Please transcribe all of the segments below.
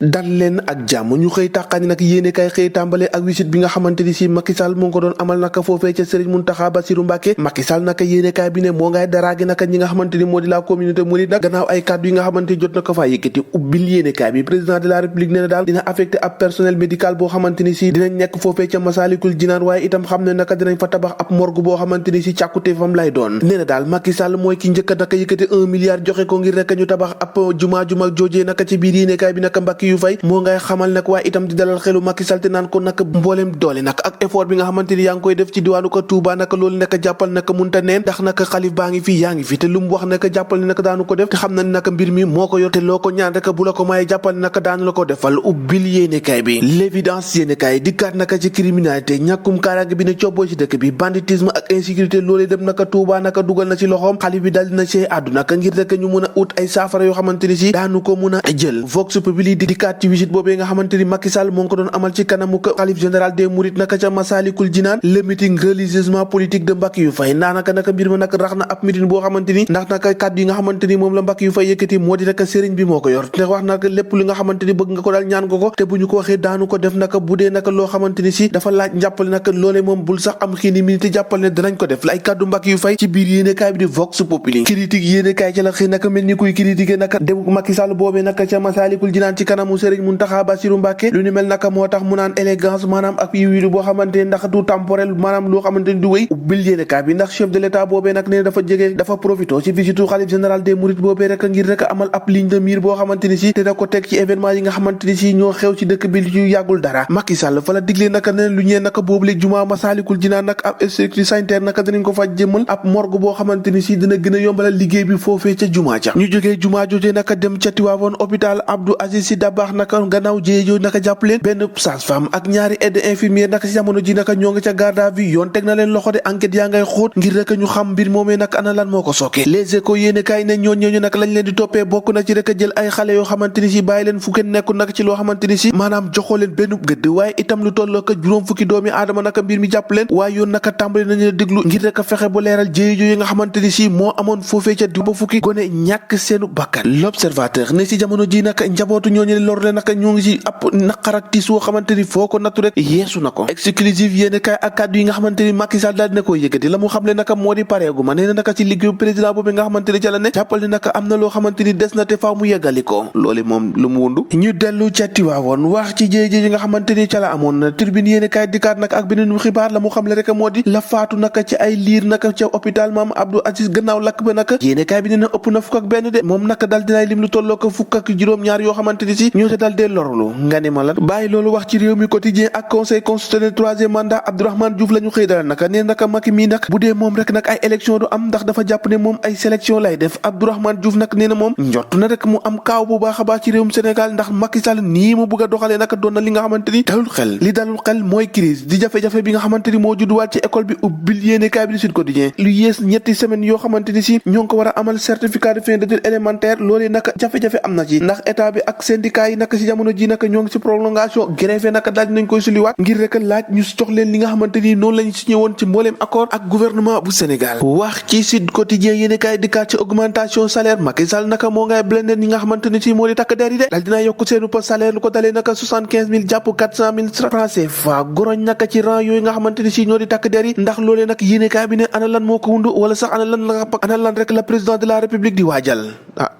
dal leen ak jàmm ñu xëy tàqaani nag yéene kay xëy tàmbale ak visite bi nga xamante ni si Macky Sall moo ngi ko doon amal naka foofee ca Serigne Mountakha Bassirou Mbacké Macky Sall naka yéene kay bi ne moo ngay daraagi naka ñi nga xamante ni moo di la communauté mouride nag gannaaw ay kàddu yi nga xamante ni jot na ko faa yëkkati ubbil yéene kay bi président de la république nee na daal dina affecté ab personnel médical boo xamante ni si dinañ nekk foofee ca Massalikul Jinaan waaye itam xam ne naka dinañ fa tabax ab morgue boo xamante ni si càkkute fam lay doon nee na daal Macky Sall mooy ki njëkk naka yëkkati 1 milliard joxe ko ngir rek ñu tabax ab jumaa joojee naka ci biir yéene kay bi naka Mbàkke yu fay moo ngay xamal nag waaye itam di dalal xelu Macky Sall te naan ko nag mbooleem doole nag ak effort bi nga xamante ni yaa ngi koy def ci diwaanu ko Touba nag loolu nag jàppal nag munta neen ndax nag xalif baa ngi fi yaa ngi fi te lu mu wax nag jàppal ne nag daanu ko def te xam na ne nag mbir mi moo ko yor te loo ko ñaan rek bu la ko maye jàppal ne nag daanu la ko defal ubbil yéenekaay bi l'évidence yéenekaay dikkaat nag ci criminalité ñàkkum kaaraange bi ne cobboo ci dëkk bi banditisme ak insécurité loolee dem nag Touba nag dugal na ci loxoom xalif bi dal dina see àddu nag ngir rek ñu mën a ut ay saafara yoo xamante ni si daanu ko mën a jël vox populi di dikkaat ci visite boobee nga xamante ni Macky Sall moo ngi ko doon amal ci kanamu xalif général des mourides naka ca Massalikul Jinaan le meeting religieusement politique de Mbacké yu fay ndax naka mbir ma nag rax na ab meeting boo xamante ni ndax naka kàddu yi nga xamante ni moom la Mbacké yu fay yëkkati moo di naka sëriñ bi moo ko yor te wax naka lépp li nga xamante ni bëgg nga ko daal ñaan nga ko te bu ñu ko waxee daanu ko def naka bu dee naka loo xamante ni si dafa laaj njàppale naka loolee moom bul sax am xiini minute jàppal ne danañ ko def la ay kàddu Mbacké yu fay ci biir yéenekaay bi di vox populi critique yéenekaay ci la xëy naka mel ni kuy critiquer naka dem Macky Sall boobee naka ca Massalikul Jinaan ci kanamu sëriñ Mountakha Bassirou Mbacké lu ni mel naka moo tax mu naan élégance maanaam ak yiwilu boo xamante ne ndax du temporel maanaam loo xamante ni du wéy ubbil yéenekaay bi ndax chef de l'état boobee nag nee dafa jege dafa profito ci visitu xalif général des mourides boobee rek ngir rek amal ab ligne de mire boo xamante ni si te da ko teg ci événement yi nga xamante ni si ñoo xew ci dëkk bi lu yàggul dara Macky Sall fa la diglee naka ne lu ñee naka boobu léegi jumaa Massalikul Jinaan nag ab structure sanitaire naka dinañ ko fa jëmmal ab morgue boo xamante ni si dina gën a yombalal liggéey bi foofee ca jumaa ja ñu jógee jumaa joojee naka dem ca Tivaouane hôpital Abdou Aziz Sy Dabakh naka gannaaw jéejoo naka jàpp leen benn sage-femme ak ñaari aide infirmière naka ci jamono ji naka ñoo ngi ca garde à vue yoon teg na leen loxo de enquête yaa ngay xóot ngir rek ñu xam mbir moomee nag ana lan moo ko sookee les échos yéene kaay ne ñooñu nag lañ leen di toppee bokk na ci rek jël ay xale yoo xamante ni si bàyyi leen fu kenn nekkul nag ci loo xamante ni si maanaam joxoo leen benn gëdd waaye itam lu tolloo ko juróom fukki doomi aadama naka mbir mi jàpp leen waaye yoon naka tàmbali nañu déglu ngir rek fexe bu leeral jéejo yi nga xamante ni si moo amoon foofee ca di ba fukki gone ñàkk seenu bakkan l'observateur ne si jamono ji naka njabootu ñooñu lor leen naka ñoo ngi si ab naqar ak tiis woo xamante ni foo ko nattu rek yeesu na ko exclusive yéene kaay ak kàddu yi nga xamante ni Macky Sall daal dina koy yëkkati la mu xam le naka moo di pareegu ma nee na naka ci liggéeyu président boobu nga xamante ni ca la ne jàppal ne naka am na loo xamante ni des na te faaw mu yeggali ko loolu moom lu mu wundu ñu dellu ca Tiwaawoon wax ci jéejee yi nga xamante ni ca la amoon na tribune yéene kaay dikkaat nag ak beneen xibaar la mu xam le rek moo di la faatu naka ci ay liir naka ca hôpital Maam Abdou Aziz gannaaw lakk ba naka yéene kaay bi nee na ëpp na fukk ak benn de moom naka dal dinaay lim lu tolloo ko fukk ak juróom-ñaar yoo xamante ni si ñoo te dal dee lorulu nga ne ma la bàyyi loolu wax ci réew mi quotidien ak conseil constitutionnel troisième mandat Abdourahmane Diouf la ñu xëy dalal naka nee naka Macky mii nag bu dee moom rek nag ay élection du am ndax dafa jàpp ne moom ay sélection lay def Abdourahmane Diouf nag nee na moom njott na rek mu am kaaw bu baax a baax ci réewum Sénégal ndax Macky Sall nii mu bëgg a doxalee naka doon na li nga xamante ni dalul xel li dalul xel mooy crise di jafe-jafe bi nga xamante ni moo judduwaat ci école bi ubbil yéenekaay bi di Sud Quotidien lu yées ñetti semaines yoo xamante ni si ñoo ngi ko war a amal certificat de fin d'études élémentaires loolee naka jafe-jafe am na ci ndax état bi ak syndicat yi naka si jamono ji naka ñoo ngi si prolongation grève naka daal dinañ koy suliwaat ngir rek laaj ñu jox leen li nga xamante ni noonu lañ signé woon ci mbooleem accord ak gouvernement bu Sénégal wax ci Sud Quotidien yéenekaay dikkaat ci augmentation salaire Macky Sall naka moo ngay blender ñi nga xamante ni si moo di takk der yi de daal dinaa yokk seenu pa salaire lu ko dalee naka 75 000 jàpp 400 000 francs CFA goroñ naka ci rang yooyu nga xamante ni si ñoo di takk der yi ndax loolee nag yéenekaay bi ne ana lan moo ko wundu wala sax ana lan rek la président de la république di waajal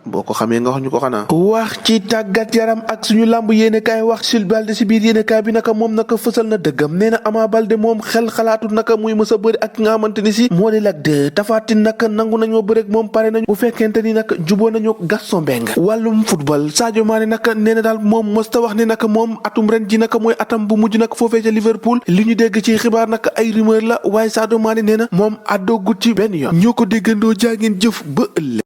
boo ko xamee nga wax ñu ko xanaa wax ci tàggat yaram ak suñu làmb yéenekaay wax Jules Baldé si biir yéenekaay bi naka moom naka fësal na dëggam nee na Ama Baldé moom xel xalaatut naka muy mës a bëri ak nga xamante ni si moo di Lac 2 Tapha Tine naka nangu nañoo bëri ak moom pare nañu bu fekkente ni naka juboo nañu Gaston Mbengue wàllum football Sadio Mané naka nee na daal moom mësta wax ne naka moom atum ren ji naka mooy atam bu mujj naka foofee ca Liverpool li ñu dégg ci xibaar naka ay rumeur la waaye Sadio Mané nee na moom àddoo gut ci benn yoon ñoo ko déggandoo jaa ngeen jëf ba ëllëg